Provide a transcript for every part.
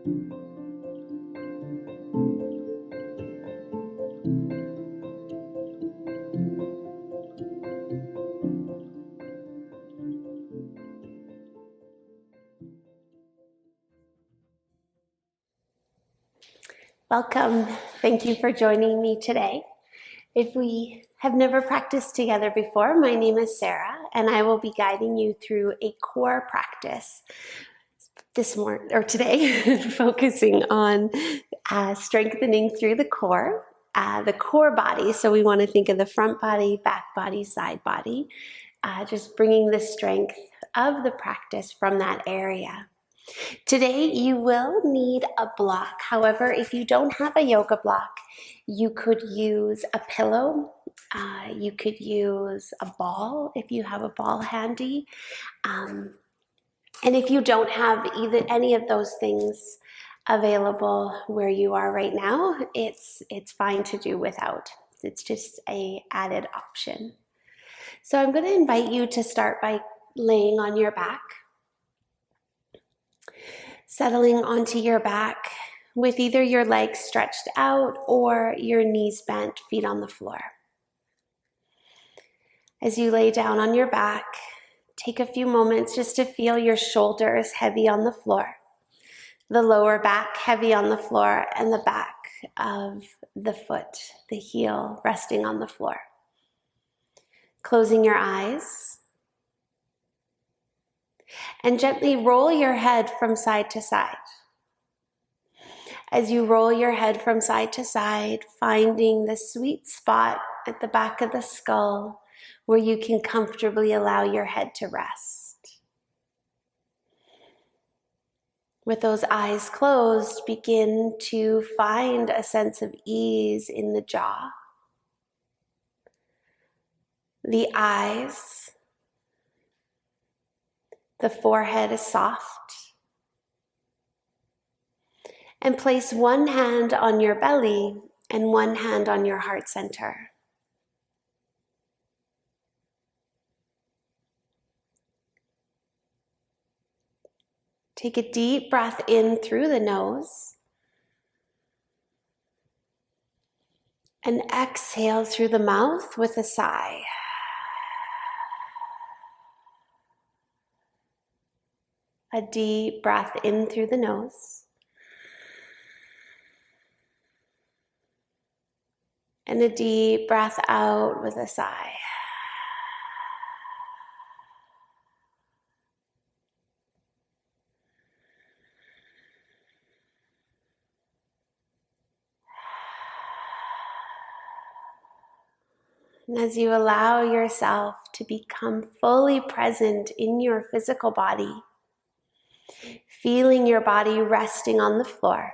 Welcome. Thank you for joining me today. If we have never practiced together before, my name is Sarah, and I will be guiding you through a core practice today, focusing on strengthening through the core body. So we want to think of the front body, back body, side body, just bringing the strength of the practice from that area. Today you will need a block. However, if you don't have a yoga block, you could use a pillow. You could use a ball if you have a ball handy. And if you don't have any of those things available where you are right now, it's fine to do without. It's just an added option. So I'm going to invite you to start by laying on your back. Settling onto your back with either your legs stretched out or your knees bent, feet on the floor. As you lay down on your back, take a few moments just to feel your shoulders heavy on the floor, the lower back heavy on the floor, and the back of the foot, the heel, resting on the floor. Closing your eyes. And gently roll your head from side to side. As you roll your head from side to side, finding the sweet spot at the back of the skull where you can comfortably allow your head to rest. With those eyes closed, begin to find a sense of ease in the jaw, the eyes. The forehead is soft. And place one hand on your belly and one hand on your heart center. Take a deep breath in through the nose and exhale through the mouth with a sigh. A deep breath in through the nose. And a deep breath out with a sigh. And as you allow yourself to become fully present in your physical body, feeling your body resting on the floor,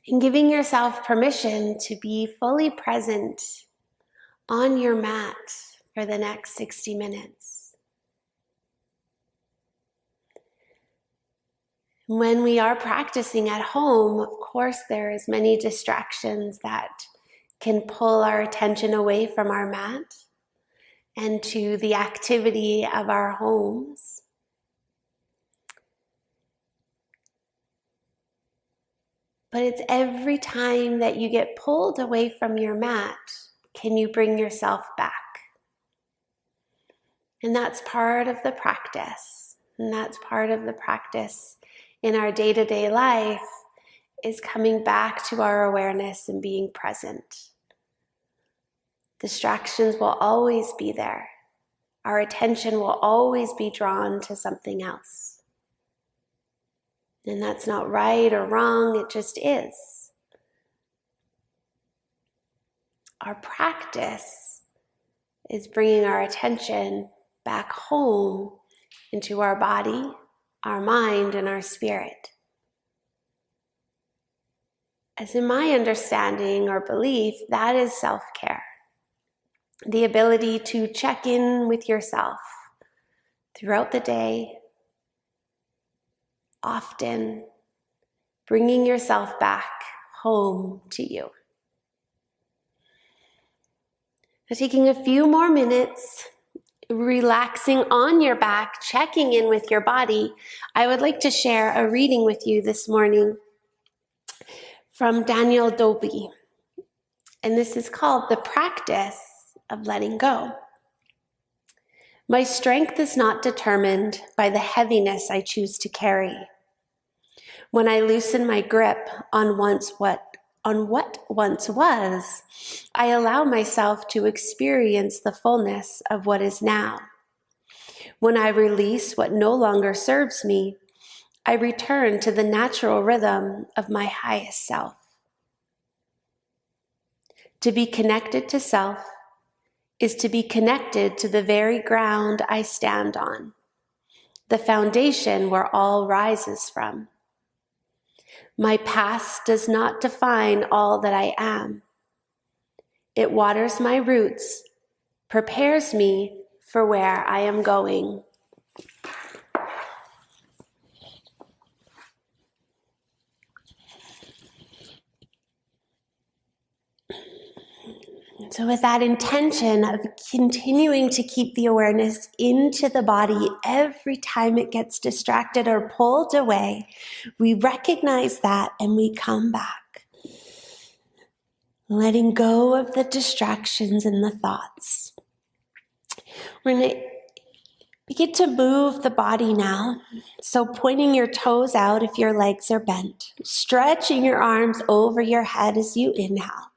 and giving yourself permission to be fully present on your mat for the next 60 minutes. When we are practicing at home, of course, there's many distractions that can pull our attention away from our mat and to the activity of our homes. But it's every time that you get pulled away from your mat, can you bring yourself back? And that's part of the practice. And that's part of the practice in our day-to-day life, is coming back to our awareness and being present. Distractions will always be there. Our attention will always be drawn to something else. And that's not right or wrong, it just is. Our practice is bringing our attention back home into our body, our mind, and our spirit. As in my understanding or belief, that is self-care. The ability to check in with yourself throughout the day, often bringing yourself back home to you. Now, taking a few more minutes, relaxing on your back, checking in with your body, I would like to share a reading with you this morning from Daniel Dobie. And this is called The Practice of Letting Go. My strength is not determined by the heaviness I choose to carry. When I loosen my grip on what once was, I allow myself to experience the fullness of what is now. When I release what no longer serves me, I return to the natural rhythm of my highest self. To be connected to self is to be connected to the very ground I stand on, the foundation where all rises from. My past does not define all that I am. It waters my roots, prepares me for where I am going. So with that intention of continuing to keep the awareness into the body every time it gets distracted or pulled away, we recognize that and we come back. Letting go of the distractions and the thoughts. We're going to begin to move the body now. So pointing your toes out if your legs are bent. Stretching your arms over your head as you inhale.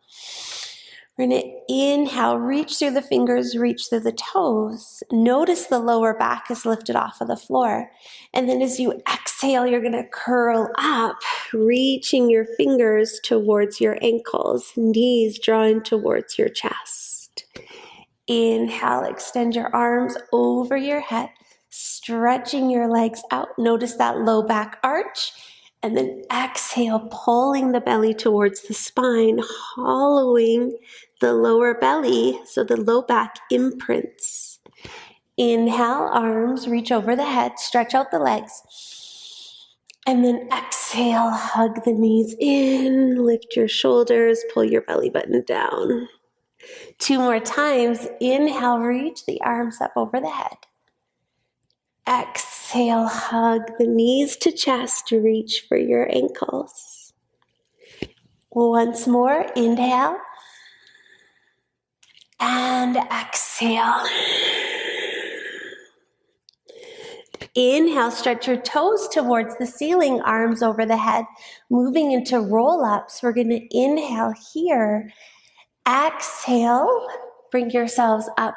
We're going to inhale, reach through the fingers, reach through the toes. Notice the lower back is lifted off of the floor. And then as you exhale, you're going to curl up, reaching your fingers towards your ankles, knees drawing towards your chest. Inhale, extend your arms over your head, stretching your legs out. Notice that low back arch. And then exhale, pulling the belly towards the spine, hollowing the lower belly so the low back imprints. Inhale, arms reach over the head, stretch out the legs. And then exhale, hug the knees in, lift your shoulders, pull your belly button down. 2 more times. Inhale, reach the arms up over the head. Exhale, hug the knees to chest, reach for your ankles. Once more, inhale. And exhale. Inhale, stretch your toes towards the ceiling, arms over the head, moving into roll-ups. We're going to inhale here. Exhale, bring yourselves up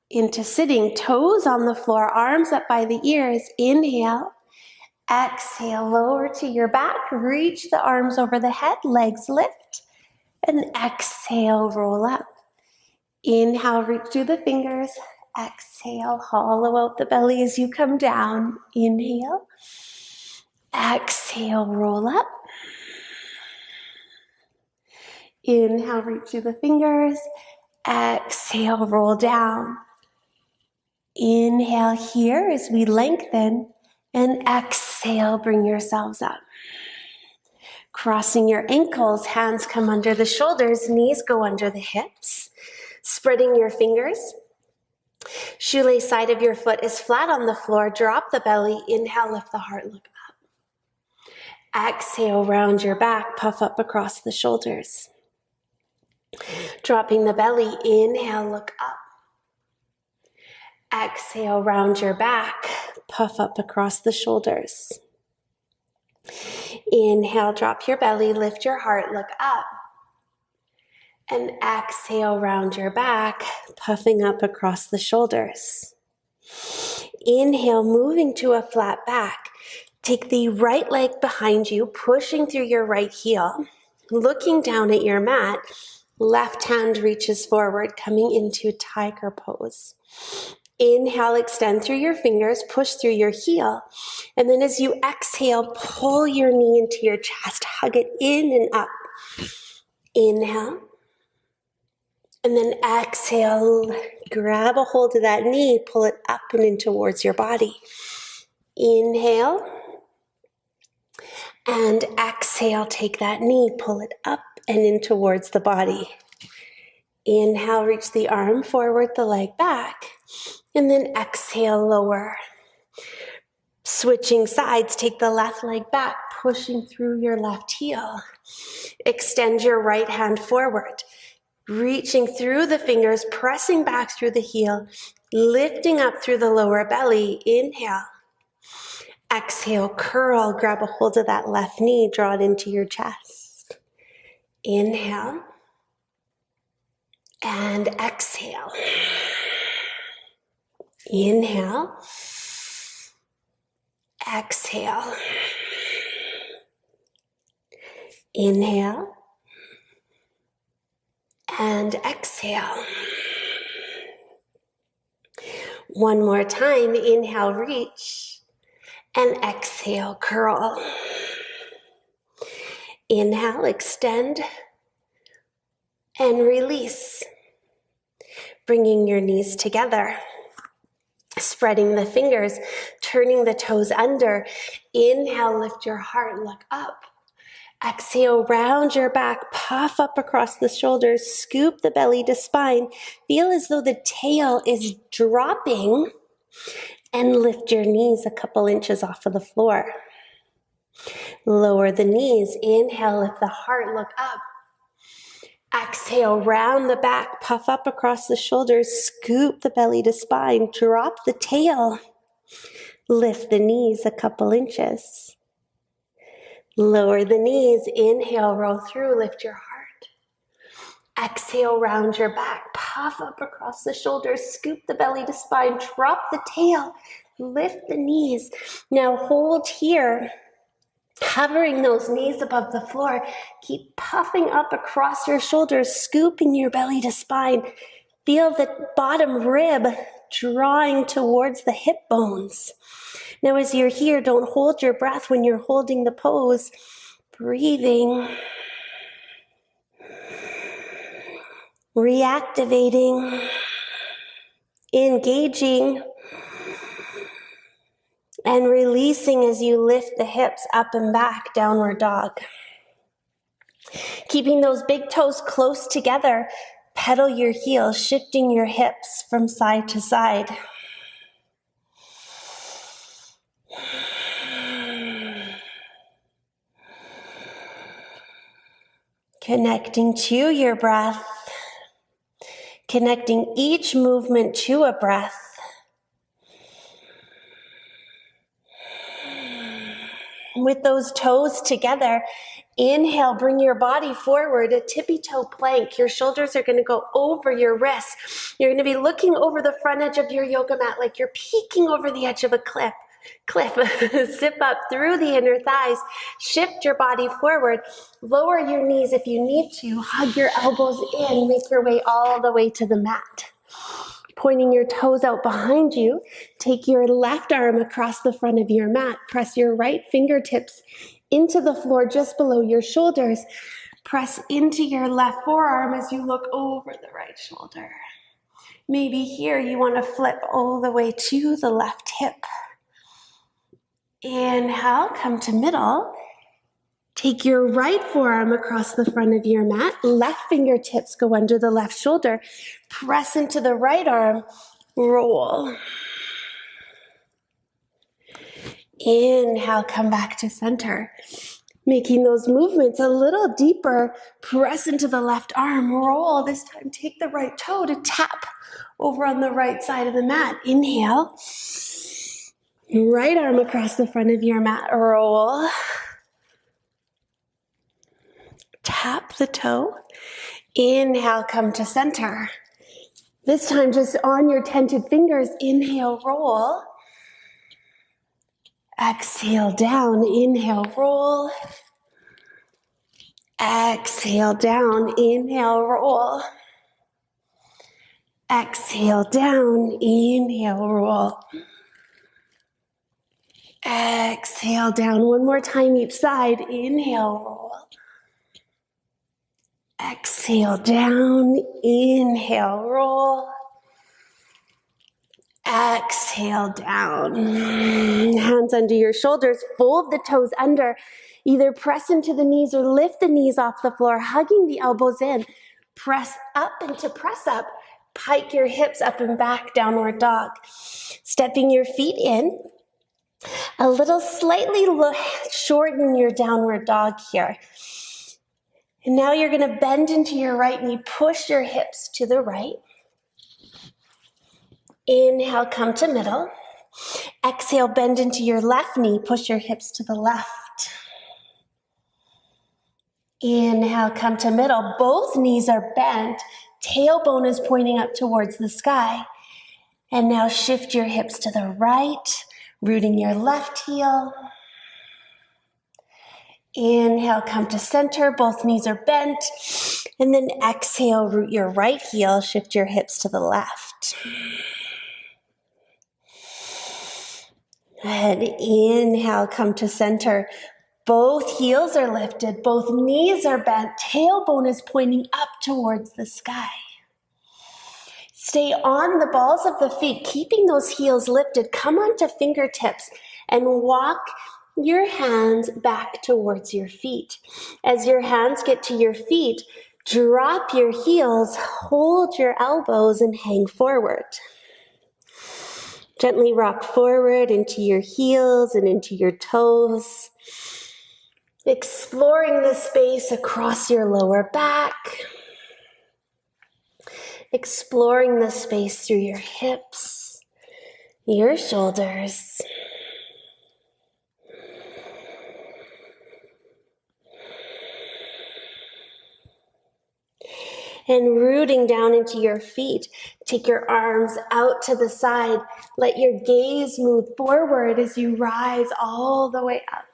into sitting, toes on the floor, arms up by the ears. Inhale. Exhale, lower to your back, reach the arms over the head, legs lift, and exhale, roll up. Inhale, reach through the fingers. Exhale, hollow out the belly as you come down. Inhale. Exhale, roll up. Inhale, reach through the fingers. Exhale, roll down. Inhale here as we lengthen, and exhale, bring yourselves up. Crossing your ankles, hands come under the shoulders, knees go under the hips. Spreading your fingers. Shoelace side of your foot is flat on the floor. Drop the belly. Inhale, lift the heart, look up. Exhale, round your back, puff up across the shoulders. Dropping the belly. Inhale, look up. Exhale, round your back, puff up across the shoulders. Inhale, drop your belly, lift your heart, look up. And exhale, round your back, puffing up across the shoulders. Inhale, moving to a flat back. Take the right leg behind you, pushing through your right heel. Looking down at your mat, left hand reaches forward, coming into tiger pose. Inhale, extend through your fingers, push through your heel. And then as you exhale, pull your knee into your chest, hug it in and up. Inhale. And then exhale, grab a hold of that knee, pull it up and in towards your body. Inhale. And exhale, take that knee, pull it up and in towards the body. Inhale, reach the arm forward, the leg back. And then exhale, lower. Switching sides, take the left leg back, pushing through your left heel. Extend your right hand forward, reaching through the fingers, pressing back through the heel, lifting up through the lower belly. Inhale. Exhale, curl, grab a hold of that left knee, draw it into your chest. Inhale. And exhale. Inhale. Exhale. Inhale. And exhale. One more time. Inhale, reach. And exhale, curl. Inhale, extend. And release. Bringing your knees together. Spreading the fingers, turning the toes under. Inhale, lift your heart, look up. Exhale, round your back, puff up across the shoulders, scoop the belly to spine. Feel as though the tail is dropping, and lift your knees a couple inches off of the floor. Lower the knees. Inhale, lift the heart, look up. Exhale, round the back, puff up across the shoulders, scoop the belly to spine, drop the tail, lift the knees a couple inches. Lower the knees, inhale, roll through, lift your heart. Exhale, round your back, puff up across the shoulders, scoop the belly to spine, drop the tail, lift the knees. Now hold here. Hovering those knees above the floor, keep puffing up across your shoulders, scooping your belly to spine. Feel the bottom rib drawing towards the hip bones. Now as you're here, don't hold your breath when you're holding the pose. Breathing. Reactivating. Engaging. And releasing as you lift the hips up and back, downward dog. Keeping those big toes close together, pedal your heels, shifting your hips from side to side. Connecting to your breath, connecting each movement to a breath. With those toes together, inhale, bring your body forward, a tippy toe plank. Your shoulders are going to go over your wrists. You're going to be looking over the front edge of your yoga mat like you're peeking over the edge of a cliff. Zip up through the inner thighs. Shift your body forward. Lower your knees if you need to. Hug your elbows in. Make your way all the way to the mat. Pointing your toes out behind you, take your left arm across the front of your mat. Press your right fingertips into the floor just below your shoulders. Press into your left forearm as you look over the right shoulder. Maybe here you want to flip all the way to the left hip. Inhale, come to middle. Take your right forearm across the front of your mat. Left fingertips go under the left shoulder. Press into the right arm. Roll. Inhale, come back to center. Making those movements a little deeper. Press into the left arm. Roll. This time, take the right toe to tap over on the right side of the mat. Inhale. Right arm across the front of your mat. Roll. Tap the toe. Inhale, come to center. This time just on your tented fingers, inhale, roll. Exhale down, inhale, roll. Exhale down, inhale, roll. Exhale down, inhale, roll. Exhale down, one more time each side, inhale, roll. Exhale down, inhale, roll. Exhale down. Hands under your shoulders, fold the toes under. Either press into the knees or lift the knees off the floor, hugging the elbows in. Press up into press up. Pike your hips up and back, downward dog. Stepping your feet in. A little slightly shorten your downward dog here. And now you're going to bend into your right knee. Push your hips to the right. Inhale, come to middle. Exhale, bend into your left knee. Push your hips to the left. Inhale, come to middle. Both knees are bent. Tailbone is pointing up towards the sky. And now shift your hips to the right, rooting your left heel. Inhale, come to center. Both knees are bent. And then exhale, root your right heel. Shift your hips to the left. And inhale, come to center. Both heels are lifted. Both knees are bent. Tailbone is pointing up towards the sky. Stay on the balls of the feet, keeping those heels lifted. Come onto fingertips and walk your hands back towards your feet. As your hands get to your feet, drop your heels, hold your elbows, and hang forward. Gently rock forward into your heels and into your toes. Exploring the space across your lower back. Exploring the space through your hips, your shoulders. And rooting down into your feet. Take your arms out to the side. Let your gaze move forward as you rise all the way up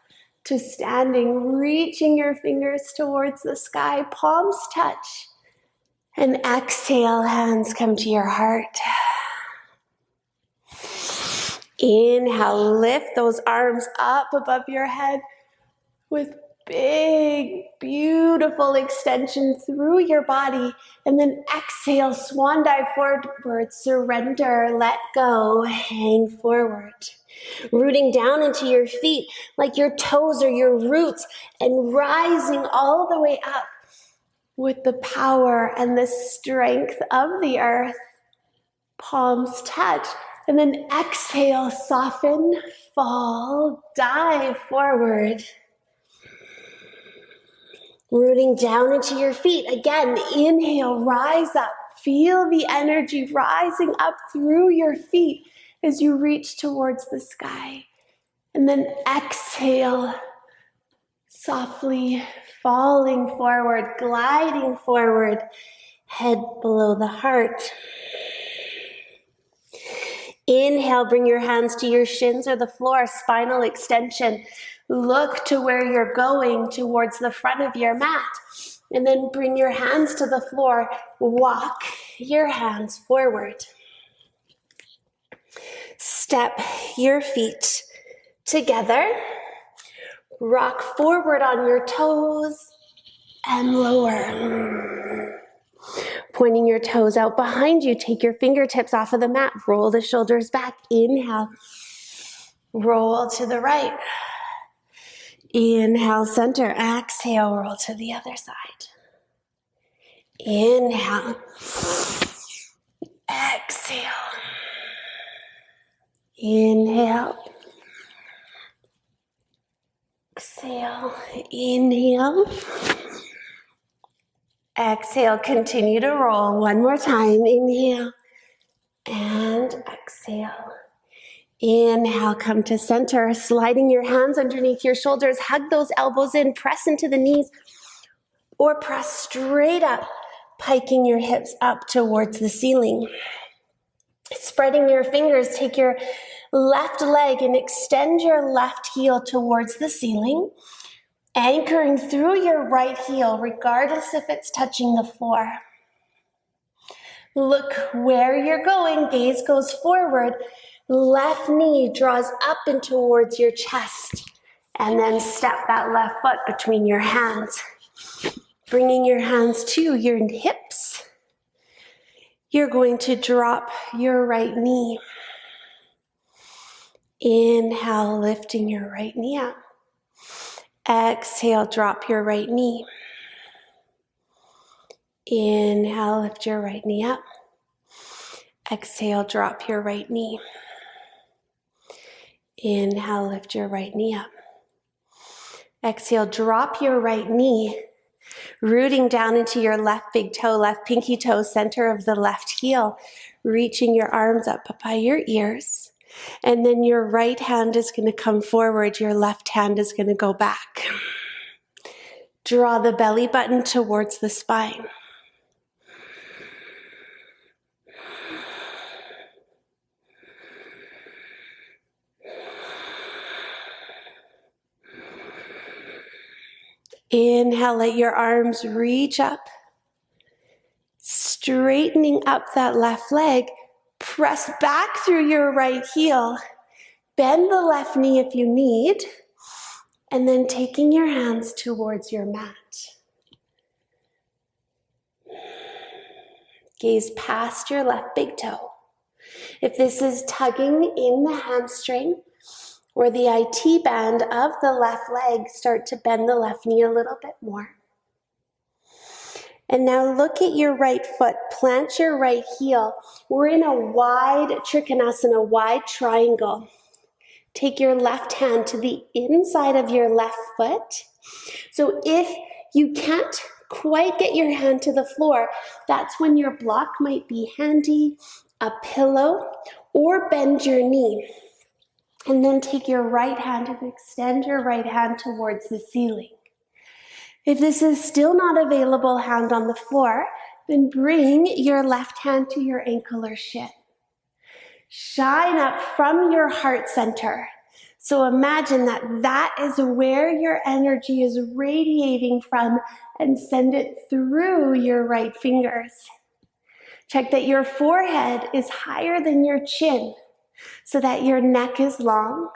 to standing, reaching your fingers towards the sky, palms touch. And exhale, hands come to your heart. Inhale, lift those arms up above your head with big, beautiful extension through your body. And then exhale, swan dive forward, surrender, let go, hang forward. Rooting down into your feet like your toes are your roots and rising all the way up with the power and the strength of the earth. Palms touch. And then exhale, soften, fall, dive forward. Rooting down into your feet. Again, inhale, rise up. Feel the energy rising up through your feet as you reach towards the sky. And then exhale, softly falling forward, gliding forward, head below the heart. Inhale, bring your hands to your shins or the floor, spinal extension. Look to where you're going, towards the front of your mat. And then bring your hands to the floor. Walk your hands forward. Step your feet together. Rock forward on your toes and lower. Pointing your toes out behind you. Take your fingertips off of the mat. Roll the shoulders back. Inhale. Roll to the right. Inhale, center. Exhale, roll to the other side. Inhale. Exhale. Inhale. Exhale. Inhale. Exhale. Continue to roll. One more time. Inhale. And exhale. Inhale, come to center, sliding your hands underneath your shoulders, hug those elbows in, press into the knees, or press straight up, piking your hips up towards the ceiling. Spreading your fingers, take your left leg and extend your left heel towards the ceiling, anchoring through your right heel, regardless if it's touching the floor. Look where you're going, gaze goes forward. Left knee draws up and towards your chest. And then step that left foot between your hands. Bringing your hands to your hips. You're going to drop your right knee. Inhale, lifting your right knee up. Exhale, drop your right knee. Inhale, lift your right knee up. Exhale, drop your right knee. Inhale, lift your right knee up. Exhale, drop your right knee, rooting down into your left big toe, left pinky toe, center of the left heel, reaching your arms up by your ears. And then your right hand is going to come forward, your left hand is going to go back. Draw the belly button towards the spine. Inhale, let your arms reach up, straightening up that left leg. Press back through your right heel. Bend the left knee if you need, and then taking your hands towards your mat. Gaze past your left big toe. If this is tugging in the hamstring or the IT band of the left leg, start to bend the left knee a little bit more. And now look at your right foot, plant your right heel. We're in a wide Trikonasana, wide triangle. Take your left hand to the inside of your left foot. So if you can't quite get your hand to the floor, that's when your block might be handy, a pillow, or bend your knee. And then take your right hand and extend your right hand towards the ceiling. If this is still not available, hand on the floor, then bring your left hand to your ankle or shin. Shine up from your heart center. So imagine that that is where your energy is radiating from, and send it through your right fingers. Check that your forehead is higher than your chin so that your neck is long.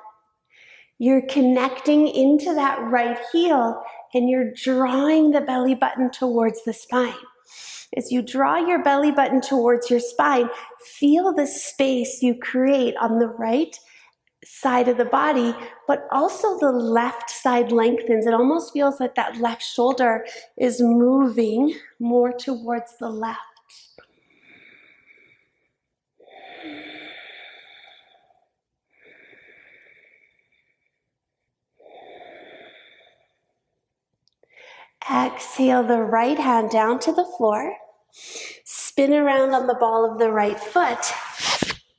You're connecting into that right heel and you're drawing the belly button towards the spine. As you draw your belly button towards your spine, feel the space you create on the right side of the body, but also the left side lengthens. It almost feels like that left shoulder is moving more towards the left. Exhale the right hand down to the floor. Spin around on the ball of the right foot.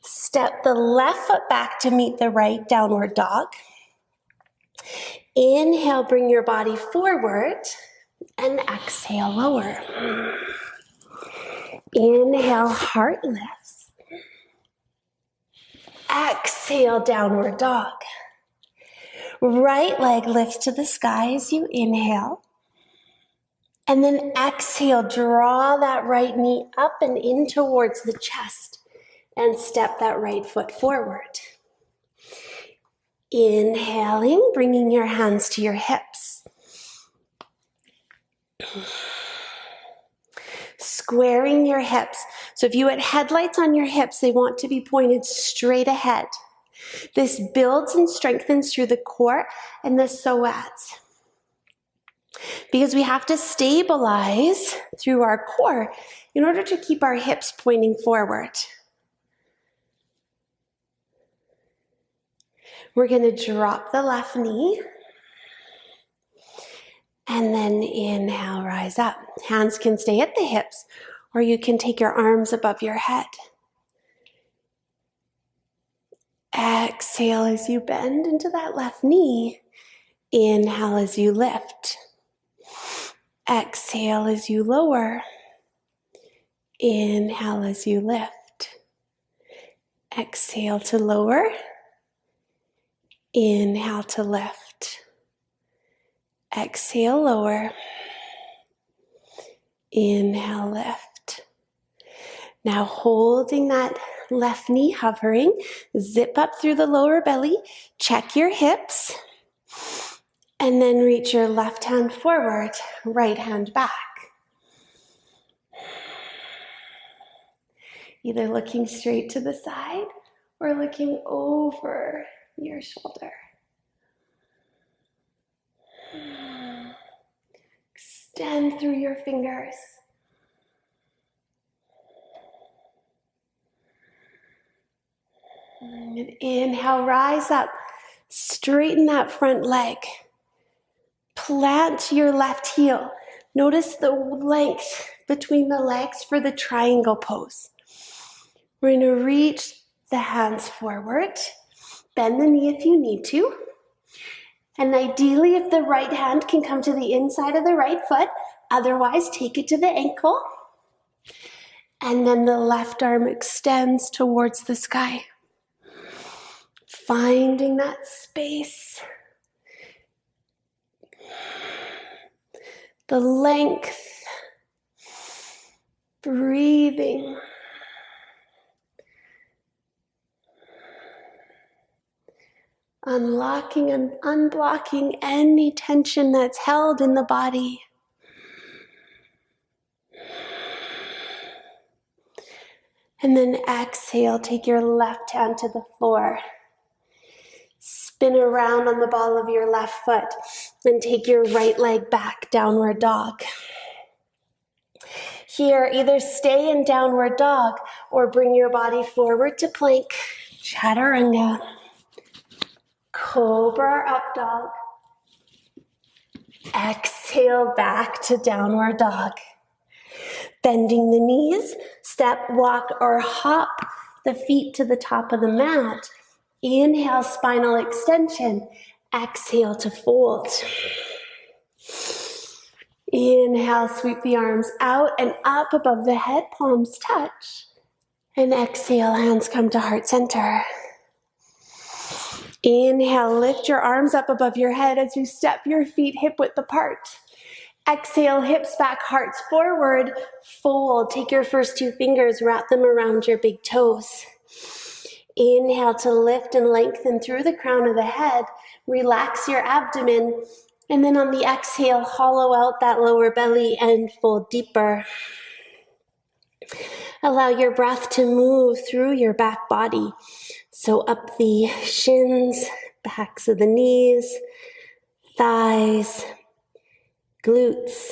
Step the left foot back to meet the right, downward dog. Inhale, bring your body forward, and exhale, lower. Inhale, heart lifts. Exhale, downward dog. Right leg lifts to the sky as you inhale. And then exhale, draw that right knee up and in towards the chest and step that right foot forward. Inhaling, bringing your hands to your hips. Squaring your hips. So if you had headlights on your hips, they want to be pointed straight ahead. This builds and strengthens through the core and the psoas. Because we have to stabilize through our core in order to keep our hips pointing forward. We're going to drop the left knee. And then inhale, rise up. Hands can stay at the hips, or you can take your arms above your head. Exhale as you bend into that left knee. Inhale as you lift. Exhale as you lower. Inhale as you lift. Exhale to lower. Inhale to lift. Exhale, lower. Inhale, lift. Now holding that left knee hovering, zip up through the lower belly, check your hips, and then reach your left hand forward, right hand back. Either looking straight to the side or looking over your shoulder. Extend through your fingers. And inhale, rise up. Straighten that front leg. Plant your left heel. Notice the length between the legs for the triangle pose. We're going to reach the hands forward. Bend the knee if you need to. And ideally, if the right hand can come to the inside of the right foot, otherwise take it to the ankle. And then the left arm extends towards the sky. Finding that space. The length. Breathing. Unlocking and unblocking any tension that's held in the body. And then exhale, take your left hand to the floor. Spin around on the ball of your left foot. Then take your right leg back, downward dog. Here, either stay in downward dog or bring your body forward to plank, chaturanga. Cobra up dog. Exhale back to downward dog. Bending the knees, step, walk, or hop the feet to the top of the mat. Inhale, spinal extension. Exhale to fold. Inhale, sweep the arms out and up above the head, palms touch. And exhale, hands come to heart center. Inhale, lift your arms up above your head as you step your feet hip width apart. Exhale, hips back, hearts forward, fold. Take your first two fingers, wrap them around your big toes. Inhale to lift and lengthen through the crown of the head. Relax your abdomen. And then on the exhale, hollow out that lower belly and fold deeper. Allow your breath to move through your back body. So up the shins, backs of the knees, thighs, glutes,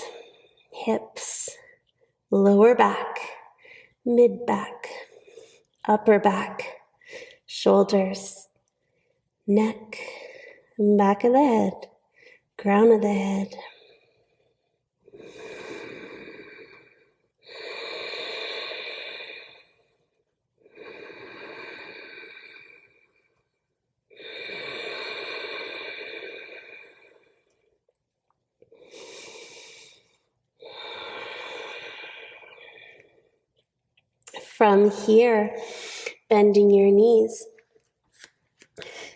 hips, lower back, mid back, upper back, shoulders, neck, back of the head, crown of the head. From here, bending your knees,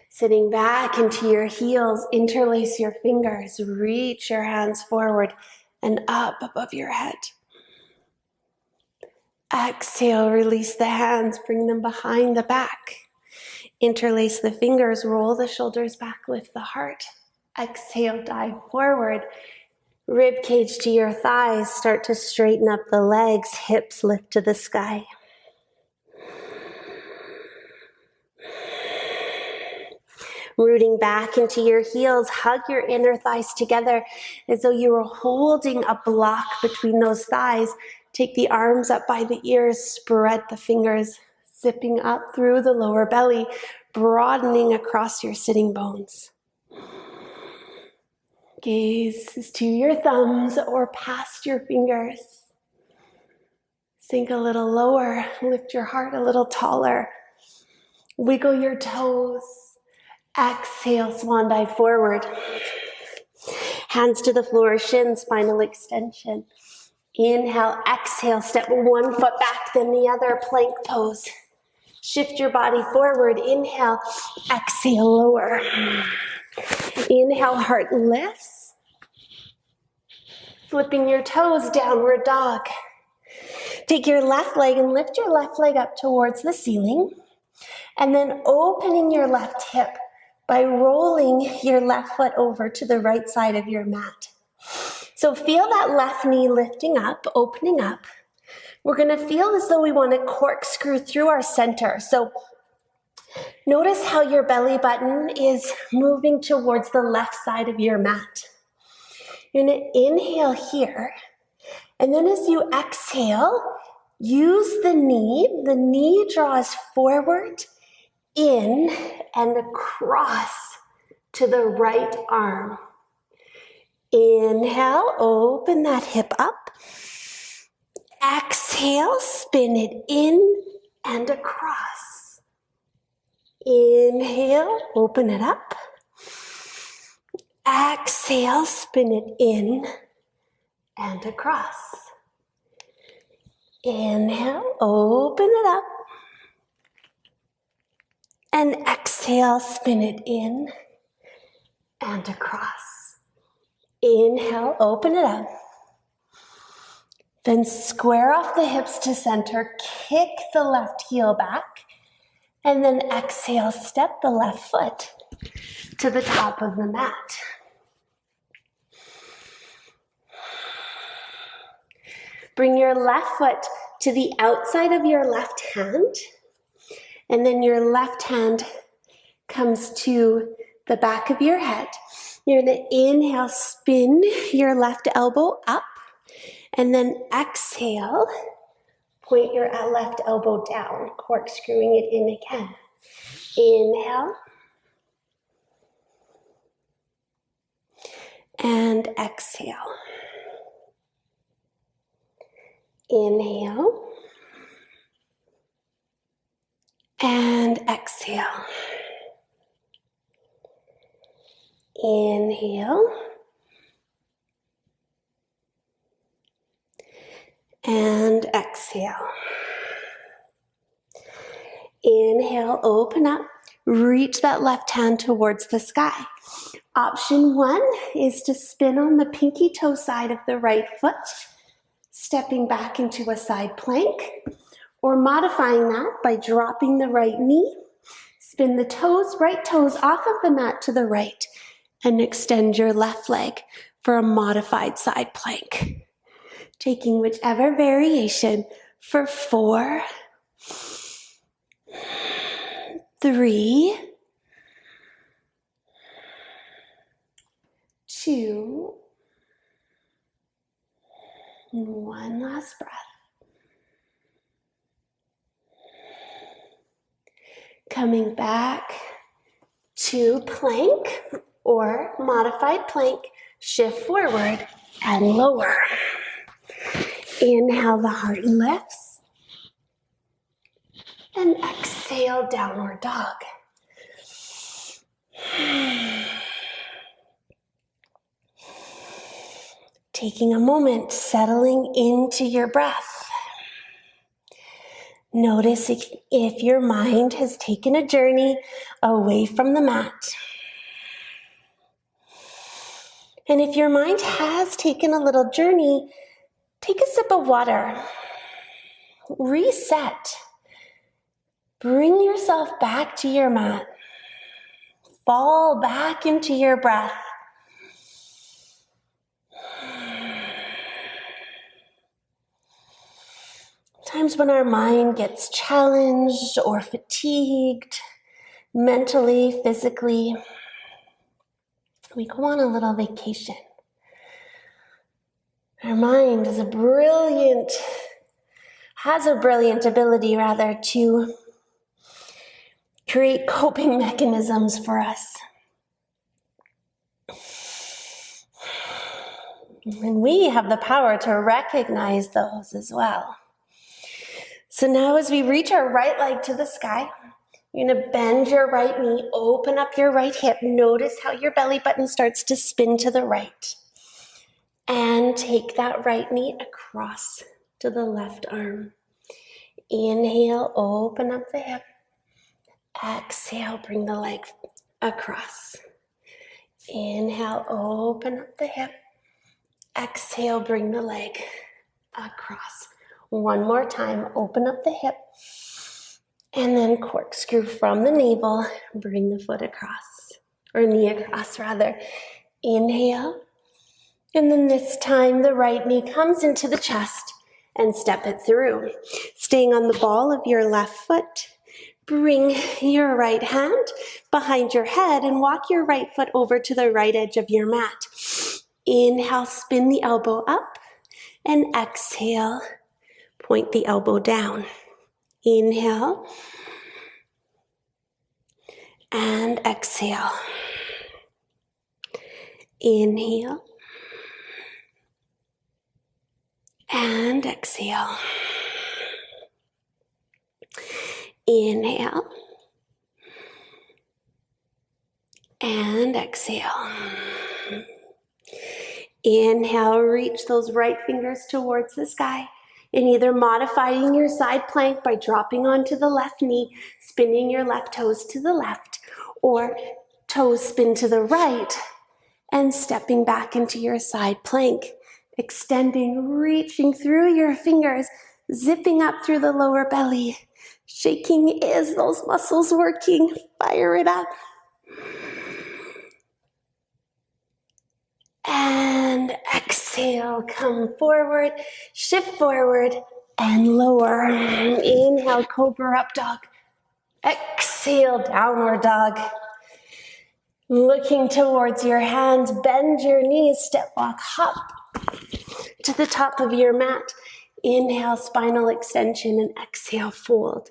sitting back into your heels, interlace your fingers, reach your hands forward and up above your head. Exhale, release the hands, bring them behind the back. Interlace the fingers, roll the shoulders back, lift the heart. Exhale, dive forward. Rib cage to your thighs, start to straighten up the legs, hips lift to the sky. Rooting back into your heels, hug your inner thighs together as though you were holding a block between those thighs. Take the arms up by the ears, spread the fingers, zipping up through the lower belly, broadening across your sitting bones. Gaze is to your thumbs or past your fingers. Sink a little lower, lift your heart a little taller. Wiggle your toes. Exhale, swan dive forward. Hands to the floor, shin, spinal extension. Inhale, exhale, step one foot back, then the other, plank pose. Shift your body forward. Inhale, exhale, lower. Inhale, heart lifts. Flipping your toes, downward dog. Take your left leg and lift your left leg up towards the ceiling. And then opening your left hip by rolling your left foot over to the right side of your mat. So feel that left knee lifting up, opening up. We're going to feel as though we want to corkscrew through our center. So notice how your belly button is moving towards the left side of your mat. You're going to inhale here. And then as you exhale, use the knee. The knee draws forward. in and across to the right arm. Inhale, open that hip up. Exhale, spin it in and across. Inhale, open it up. Exhale, spin it in and across. Inhale, open it up. And exhale, spin it in and across. Inhale, open it up. Then square off the hips to center, kick the left heel back, and then exhale, step the left foot to the top of the mat. Bring your left foot to the outside of your left hand, and then your left hand comes to the back of your head. You're going to inhale, spin your left elbow up, and then exhale, point your left elbow down, corkscrewing it in again. Inhale, and exhale. Inhale, and exhale. Inhale, and exhale. Inhale, open up, reach that left hand towards the sky. Option 1 is to spin on the pinky toe side of the right foot, stepping back into a side plank, or modifying that by dropping the right knee, spin the toes, right toes off of the mat to the right, and extend your left leg for a modified side plank. Taking whichever variation for 4, 3, 2, and 1 last breath. Coming back to plank or modified plank, shift forward and lower. Inhale, the heart lifts. And exhale, downward dog. Taking a moment, settling into your breath. Notice if your mind has taken a journey away from the mat. And if your mind has taken a little journey, take a sip of water. Reset. Bring yourself back to your mat. Fall back into your breath. Times when our mind gets challenged or fatigued, mentally, physically, we go on a little vacation. Our mind has a brilliant ability to create coping mechanisms for us. And we have the power to recognize those as well. So now as we reach our right leg to the sky, you're going to bend your right knee, open up your right hip. Notice how your belly button starts to spin to the right. And take that right knee across to the left arm. Inhale, open up the hip. Exhale, bring the leg across. Inhale, open up the hip. Exhale, bring the leg across. One more time, open up the hip. And then corkscrew from the navel, bring the foot across, or knee across rather. Inhale. And then this time, the right knee comes into the chest and step it through. Staying on the ball of your left foot, bring your right hand behind your head and walk your right foot over to the right edge of your mat. Inhale, spin the elbow up, and exhale, point the elbow down. Inhale, and exhale. Inhale and exhale. Inhale and exhale. Inhale, reach those right fingers towards the sky, and either modifying your side plank by dropping onto the left knee, spinning your left toes to the left, or toes spin to the right, and stepping back into your side plank. Extending, reaching through your fingers, zipping up through the lower belly. Shaking is those muscles working. Fire it up. And exhale, come forward, shift forward, and lower. Inhale, cobra up dog. Exhale, downward dog. Looking towards your hands, bend your knees, step, walk, hop to the top of your mat. Inhale, spinal extension, and exhale, fold.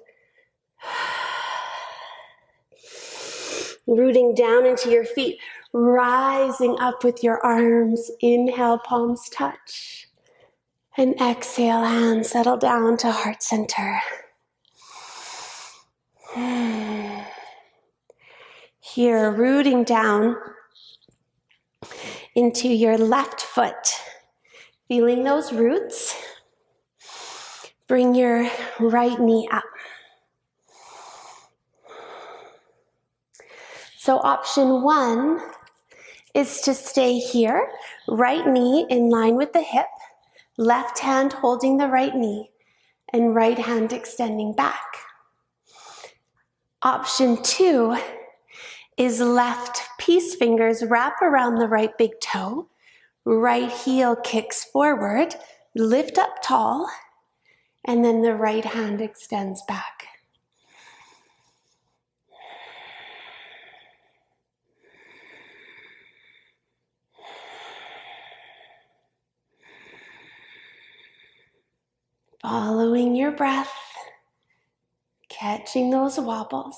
Rooting down into your feet, rising up with your arms. Inhale, palms touch. And exhale, hands settle down to heart center. Here, rooting down into your left foot. Feeling those roots. Bring your right knee up. So option one is to stay here, right knee in line with the hip, left hand holding the right knee, and right hand extending back. Option two is left peace fingers wrap around the right big toe, right heel kicks forward, lift up tall, and then the right hand extends back. Following your breath, catching those wobbles.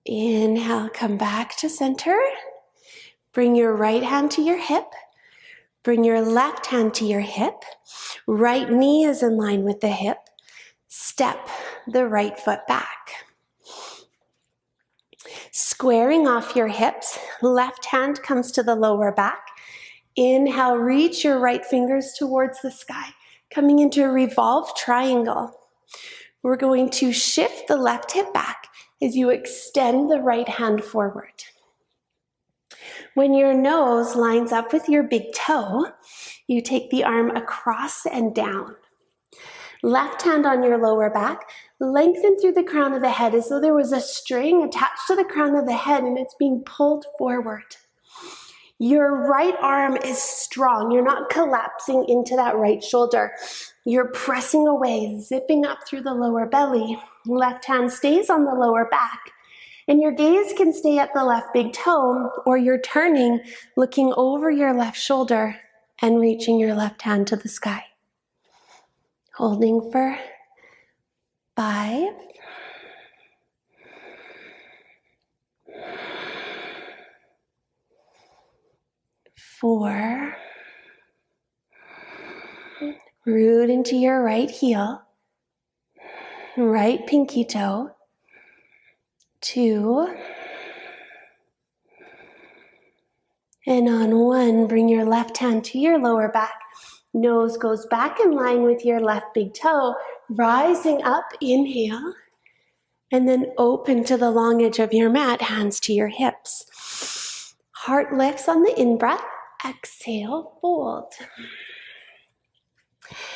Inhale, come back to center. Bring your right hand to your hip. Bring your left hand to your hip. Right knee is in line with the hip. Step the right foot back. Squaring off your hips, left hand comes to the lower back. Inhale, reach your right fingers towards the sky, coming into a revolve triangle. We're going to shift the left hip back as you extend the right hand forward. When your nose lines up with your big toe, you take the arm across and down. Left hand on your lower back, lengthen through the crown of the head as though there was a string attached to the crown of the head and it's being pulled forward. Your right arm is strong. You're not collapsing into that right shoulder. You're pressing away, zipping up through the lower belly. Left hand stays on the lower back. And your gaze can stay at the left big toe, or you're turning, looking over your left shoulder and reaching your left hand to the sky. Holding for 5, 4, root into your right heel, right pinky toe, 2, and on 1, bring your left hand to your lower back. Nose goes back in line with your left big toe, rising up, inhale, and then open to the long edge of your mat, hands to your hips. Heart lifts on the in-breath, exhale, fold.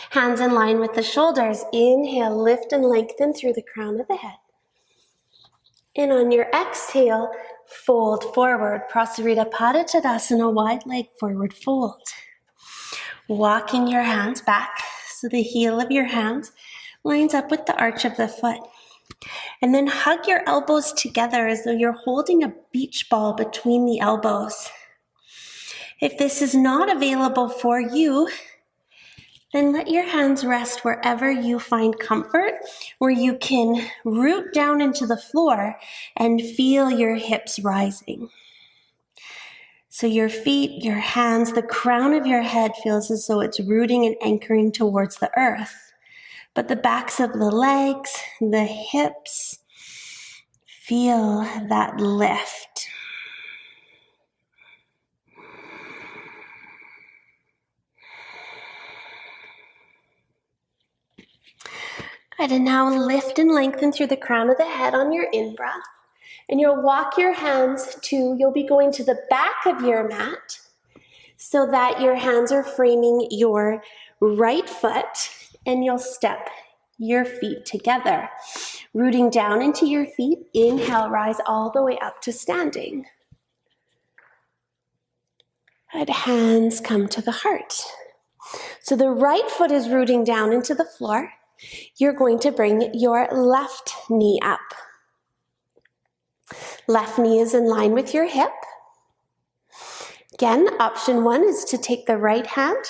Hands in line with the shoulders, inhale, lift and lengthen through the crown of the head. And on your exhale, fold forward, Prasarita Pada Tadasana, wide leg forward fold. Walking your hands back so the heel of your hands lines up with the arch of the foot. And then hug your elbows together as though you're holding a beach ball between the elbows. If this is not available for you, Then let your hands rest wherever you find comfort, where you can root down into the floor and feel your hips rising. So your feet, your hands, the crown of your head feels as though it's rooting and anchoring towards the earth. But the backs of the legs, the hips, feel that lift. Good, and now lift and lengthen through the crown of the head on your in-breath. And you'll walk your hands you'll be going to the back of your mat so that your hands are framing your right foot, and you'll step your feet together. Rooting down into your feet, inhale, rise all the way up to standing. Good, hands come to the heart. So the right foot is rooting down into the floor. You're going to bring your left knee up. Left knee is in line with your hip. Again, option one is to take the right hand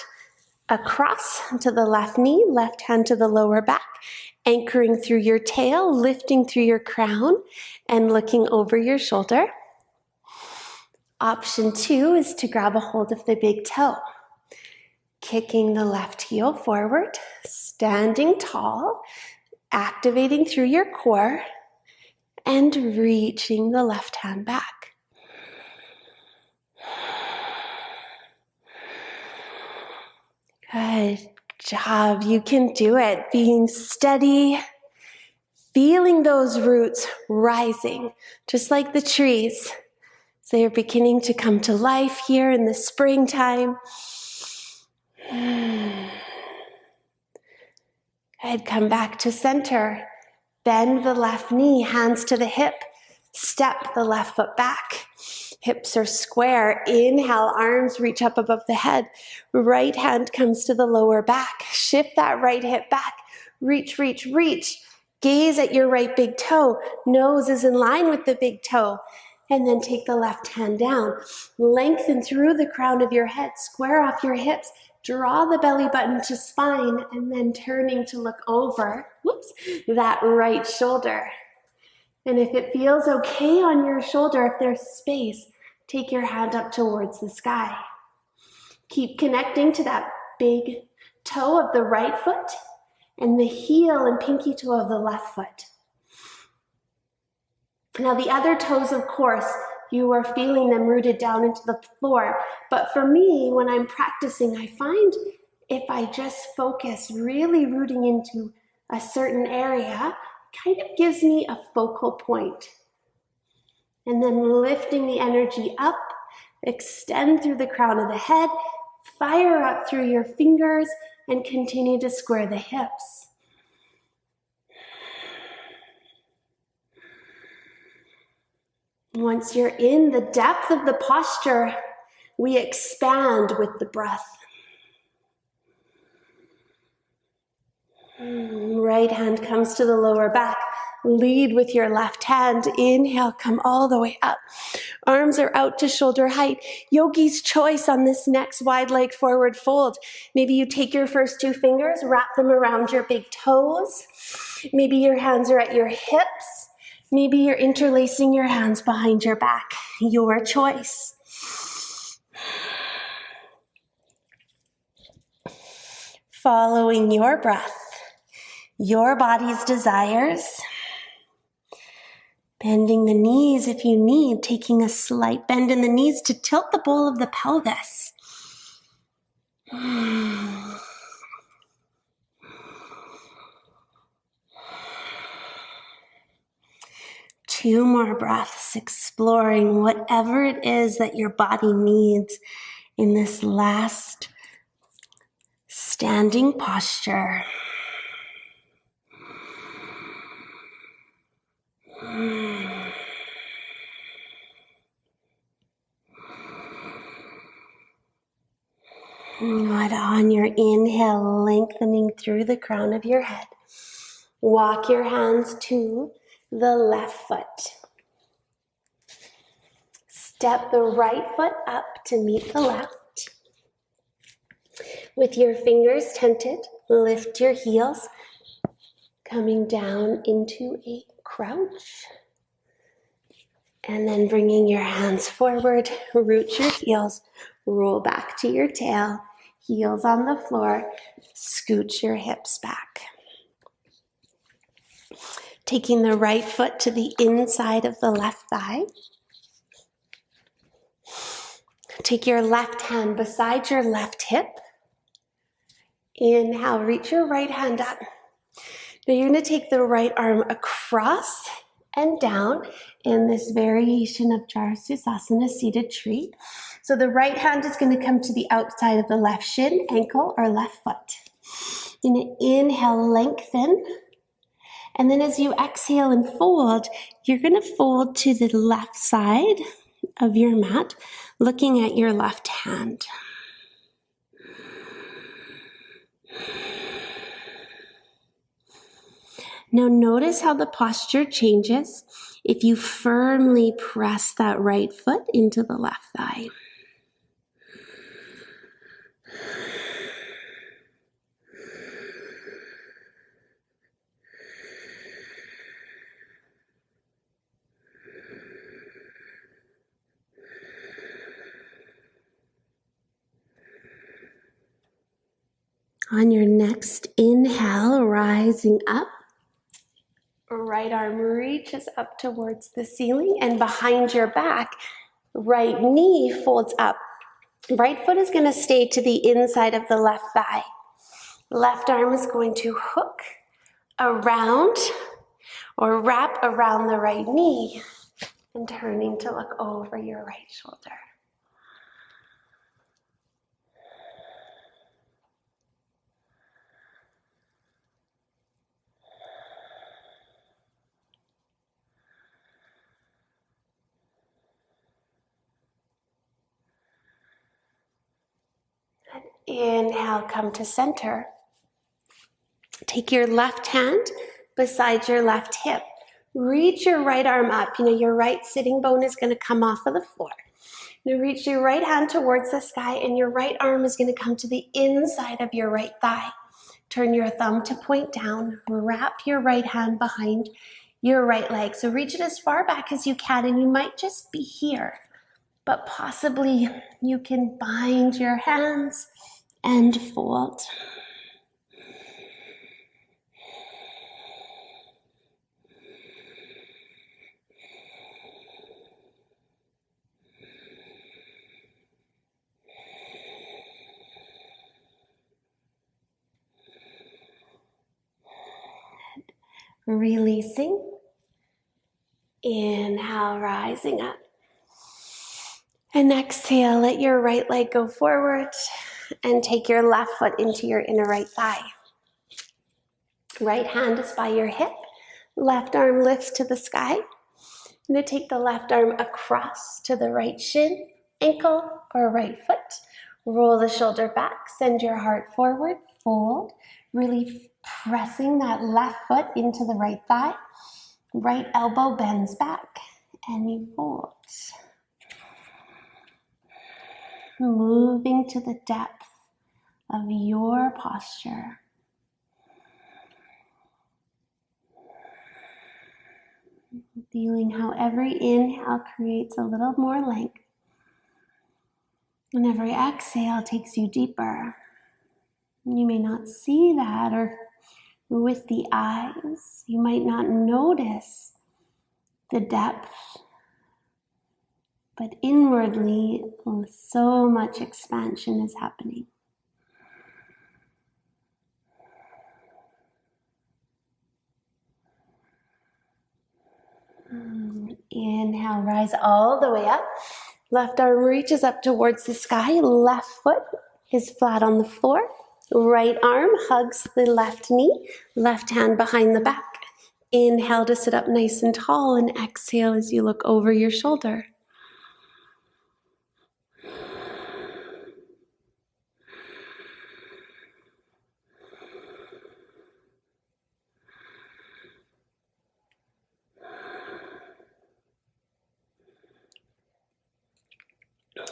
across to the left knee, left hand to the lower back, anchoring through your tail, lifting through your crown, and looking over your shoulder. Option two is to grab a hold of the big toe, kicking the left heel forward, standing tall, activating through your core, and reaching the left hand back. Good job. You can do it. Being steady, feeling those roots rising, just like the trees. They are beginning to come to life here in the springtime. Good. Come back to center. Bend the left knee, hands to the hip. Step the left foot back. Hips are square. Inhale, arms reach up above the head. Right hand comes to the lower back. Shift that right hip back. Reach, reach, reach. Gaze at your right big toe. Nose is in line with the big toe. And then take the left hand down. Lengthen through the crown of your head. Square off your hips. Draw the belly button to spine. And then turning to look over, that right shoulder. And if it feels okay on your shoulder, if there's space, take your hand up towards the sky. Keep connecting to that big toe of the right foot and the heel and pinky toe of the left foot. Now the other toes, of course, you are feeling them rooted down into the floor. But for me, when I'm practicing, I find if I just focus really rooting into a certain area, kind of gives me a focal point. And then lifting the energy up, extend through the crown of the head, fire up through your fingers, and continue to square the hips. Once you're in the depth of the posture, we expand with the breath. Right hand comes to the lower back. Lead with your left hand. Inhale, come all the way up. Arms are out to shoulder height. Yogi's choice on this next wide leg forward fold. Maybe you take your first two fingers, wrap them around your big toes. Maybe your hands are at your hips. Maybe you're interlacing your hands behind your back. Your choice. Following your breath, your body's desires. Bending the knees if you need, taking a slight bend in the knees to tilt the bowl of the pelvis. Two more breaths, exploring whatever it is that your body needs in this last standing posture. Good. On your inhale, lengthening through the crown of your head. Walk your hands to the left foot. Step the right foot up to meet the left. With your fingers tented, lift your heels, coming down into a crouch. And then bringing your hands forward, root your heels, roll back to your tail, heels on the floor, scoot your hips back. Taking the right foot to the inside of the left thigh. Take your left hand beside your left hip. Inhale, reach your right hand up. Now you're going to take the right arm across and down in this variation of Asana, seated tree. So the right hand is going to come to the outside of the left shin, ankle, or left foot. You're going to inhale, lengthen. And then as you exhale and fold, you're going to fold to the left side of your mat, looking at your left hand. Now notice how the posture changes if you firmly press that right foot into the left thigh. On your next inhale, rising up, right arm reaches up towards the ceiling, and behind your back, right knee folds up. Right foot is going to stay to the inside of the left thigh. Left arm is going to hook around or wrap around the right knee and turning to look over your right shoulder. Inhale, come to center. Take your left hand beside your left hip. Reach your right arm up. Your right sitting bone is going to come off of the floor. Now reach your right hand towards the sky, and your right arm is going to come to the inside of your right thigh. Turn your thumb to point down. Wrap your right hand behind your right leg. So reach it as far back as you can, and you might just be here, but possibly you can bind your hands and fold. Releasing. Inhale, rising up. And exhale, let your right leg go forward and take your left foot into your inner right thigh. Right hand is by your hip. Left arm lifts to the sky. I'm going to take the left arm across to the right shin, ankle, or right foot. Roll the shoulder back, send your heart forward, fold. Really pressing that left foot into the right thigh. Right elbow bends back, and you fold. Moving to the depth of your posture. Feeling how every inhale creates a little more length, and every exhale takes you deeper. You may not see that, or with the eyes, you might not notice the depth, but inwardly, so much expansion is happening. Inhale, rise all the way up. Left arm reaches up towards the sky. Left foot is flat on the floor. Right arm hugs the left knee. Left hand behind the back. Inhale to sit up nice and tall, and exhale as you look over your shoulder.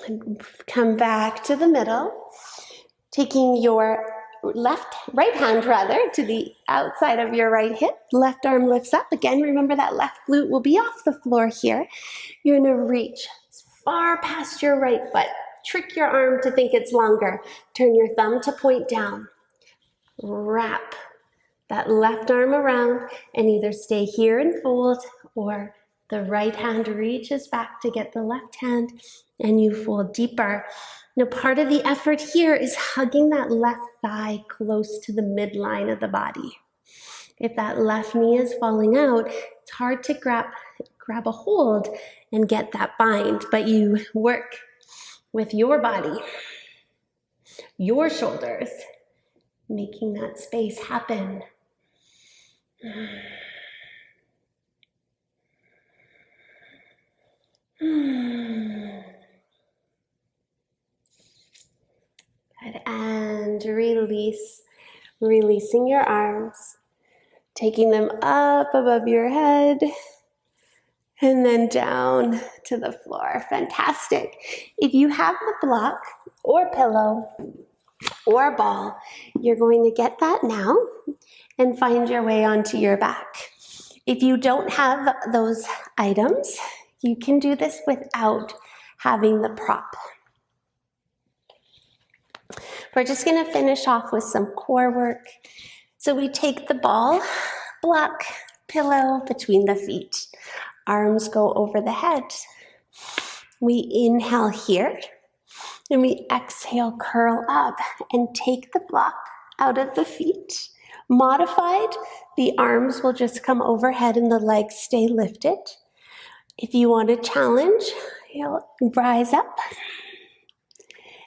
And come back to the middle. Taking your right hand to the outside of your right hip. Left arm lifts up. Again, remember that left glute will be off the floor here. You're gonna reach far past your right foot. Trick your arm to think it's longer. Turn your thumb to point down. Wrap that left arm around and either stay here and fold, or the right hand reaches back to get the left hand and you fold deeper. Now, part of the effort here is hugging that left thigh close to the midline of the body. If that left knee is falling out, it's hard to grab a hold and get that bind, but you work with your body, your shoulders, making that space happen. Good. And releasing your arms, taking them up above your head, and then down to the floor. Fantastic. If you have the block or pillow or ball, you're going to get that now and find your way onto your back. If you don't have those items, you can do this without having the prop. We're just going to finish off with some core work. So we take the ball, block, pillow between the feet. Arms go over the head. We inhale here, and we exhale, curl up, and take the block out of the feet. Modified, the arms will just come overhead and the legs stay lifted. If you want a challenge, you'll rise up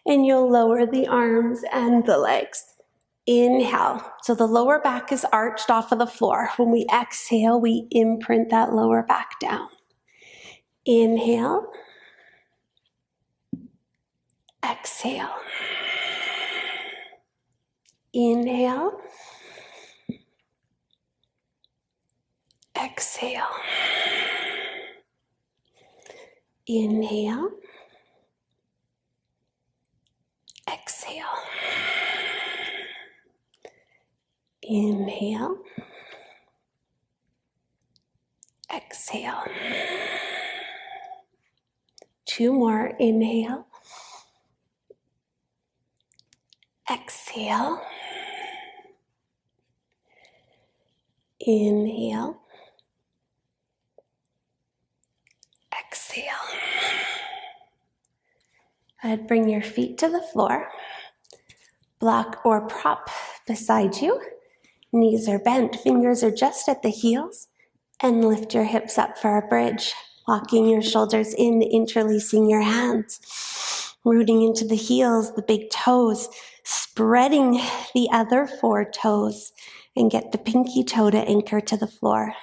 and you'll lower the arms and the legs. Inhale, so the lower back is arched off of the floor. When we exhale, we imprint that lower back down. Inhale, exhale. Inhale, exhale. Inhale, exhale. Inhale, exhale. Two more. Inhale, exhale. Inhale, exhale. I'd bring your feet to the floor. Block or prop beside you. Knees are bent, fingers are just at the heels, and lift your hips up for a bridge. Locking your shoulders in, interlacing your hands. Rooting into the heels, the big toes, spreading the other four toes, and get the pinky toe to anchor to the floor.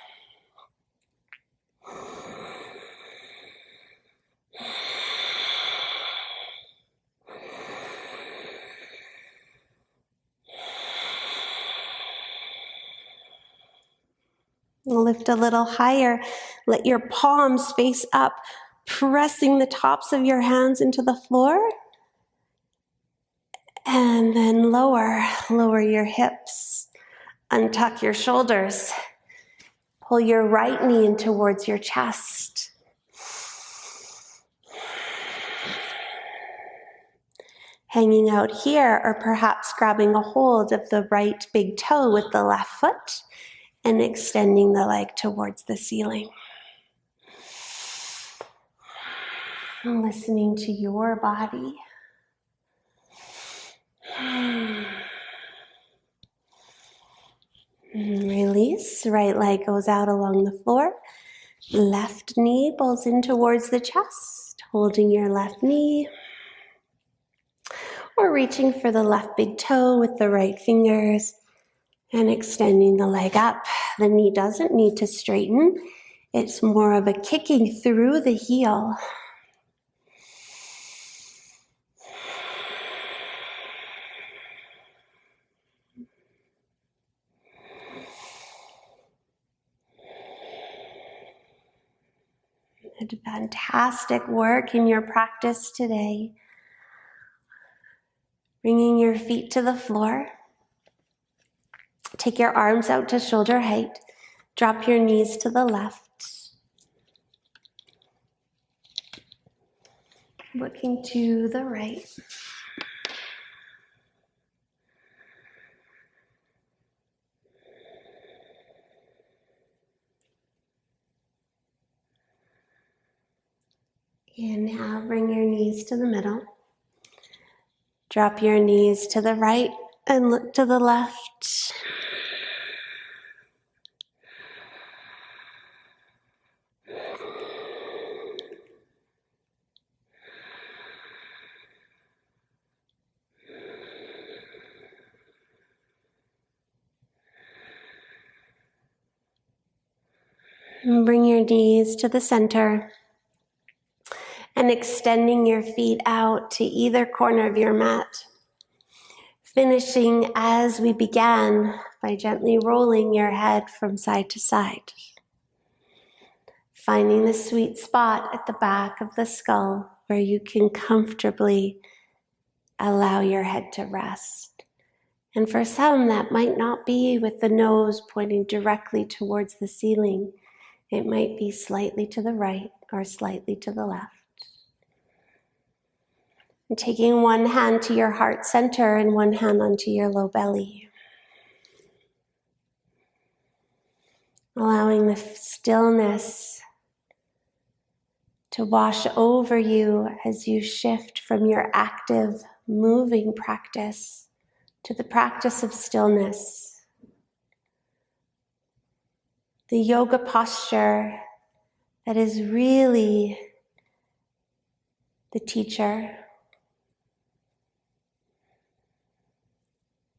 Lift a little higher. Let your palms face up, pressing the tops of your hands into the floor. And then lower your hips. Untuck your shoulders. Pull your right knee in towards your chest. Hanging out here, or perhaps grabbing a hold of the right big toe with the left foot and extending the leg towards the ceiling. And listening to your body. Release. Right leg goes out along the floor. Left knee pulls in towards the chest, holding your left knee. Or reaching for the left big toe with the right fingers and extending the leg up. The knee doesn't need to straighten. It's more of a kicking through the heel. Fantastic work in your practice today. Bringing your feet to the floor. Take your arms out to shoulder height. Drop your knees to the left. Looking to the right. Inhale, bring your knees to the middle. Drop your knees to the right and look to the left. And bring your knees to the center and extending your feet out to either corner of your mat. Finishing as we began by gently rolling your head from side to side. Finding the sweet spot at the back of the skull where you can comfortably allow your head to rest. And for some, that might not be with the nose pointing directly towards the ceiling. It might be slightly to the right or slightly to the left. And taking one hand to your heart center and one hand onto your low belly. Allowing the stillness to wash over you as you shift from your active, moving practice to the practice of stillness. The yoga posture that is really the teacher.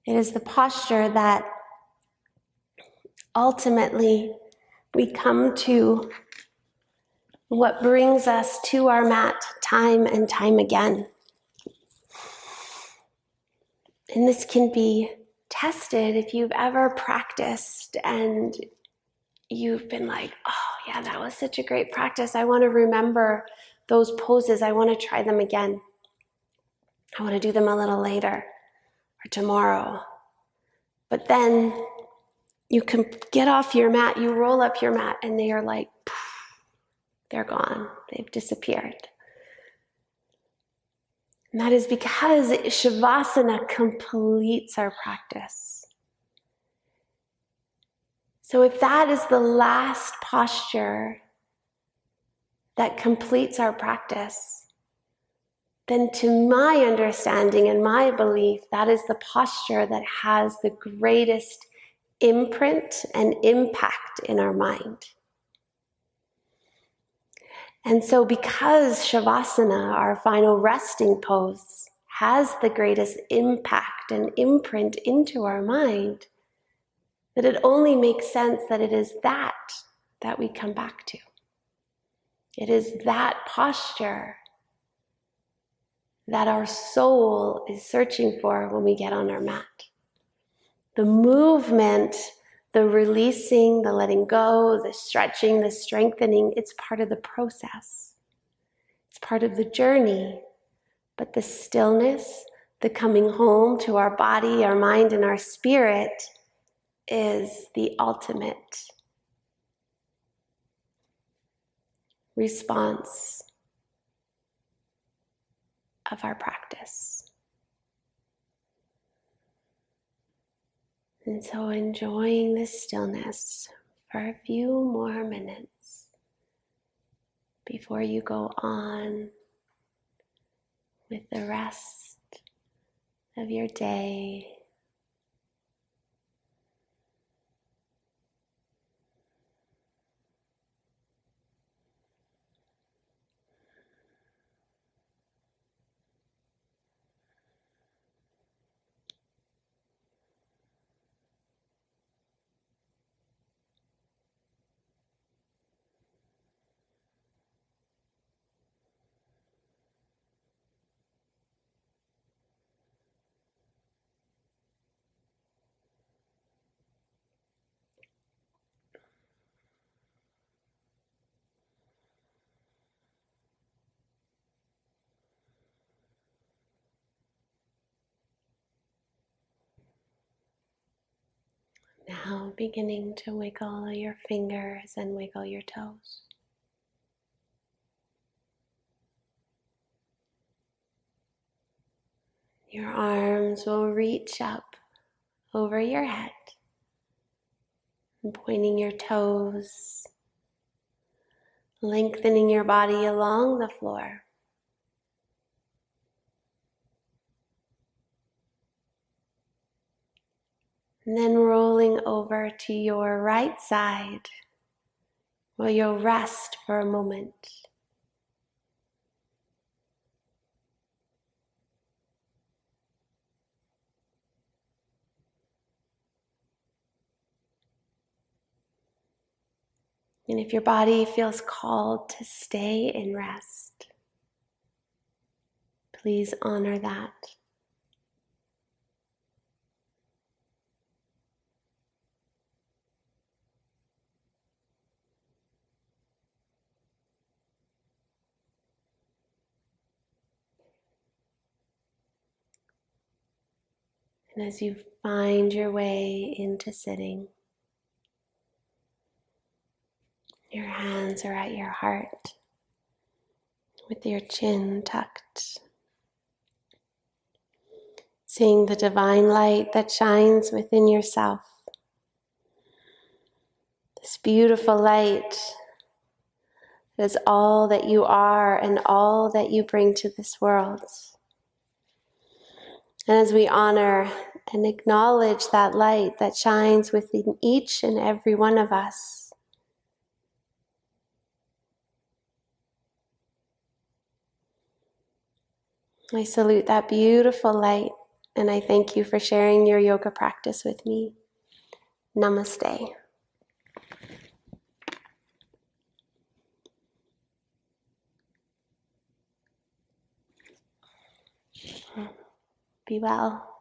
It is the posture that ultimately we come to what brings us to our mat time and time again. And this can be tested if you've ever practiced and you've been like, oh yeah, that was such a great practice. I want to remember those poses. I want to try them again. I want to do them a little later or tomorrow. But then you can get off your mat, you roll up your mat, and they are like, poof, they're gone. They've disappeared. And that is because Shavasana completes our practice. So if that is the last posture that completes our practice, then to my understanding and my belief, that is the posture that has the greatest imprint and impact in our mind. And so because Shavasana, our final resting pose, has the greatest impact and imprint into our mind, that it only makes sense that it is that we come back to. It is that posture that our soul is searching for when we get on our mat. The movement, the releasing, the letting go, the stretching, the strengthening, it's part of the process. It's part of the journey. But the stillness, the coming home to our body, our mind, and our spirit is the ultimate response of our practice. And so enjoying this stillness for a few more minutes before you go on with the rest of your day. Now beginning to wiggle your fingers and wiggle your toes. Your arms will reach up over your head and pointing your toes, lengthening your body along the floor. And then rolling over to your right side, where you'll rest for a moment. And if your body feels called to stay in rest, please honor that. And as you find your way into sitting, your hands are at your heart with your chin tucked. Seeing the divine light that shines within yourself. This beautiful light is all that you are and all that you bring to this world. And as we honor and acknowledge that light that shines within each and every one of us, I salute that beautiful light and I thank you for sharing your yoga practice with me. Namaste. Be well.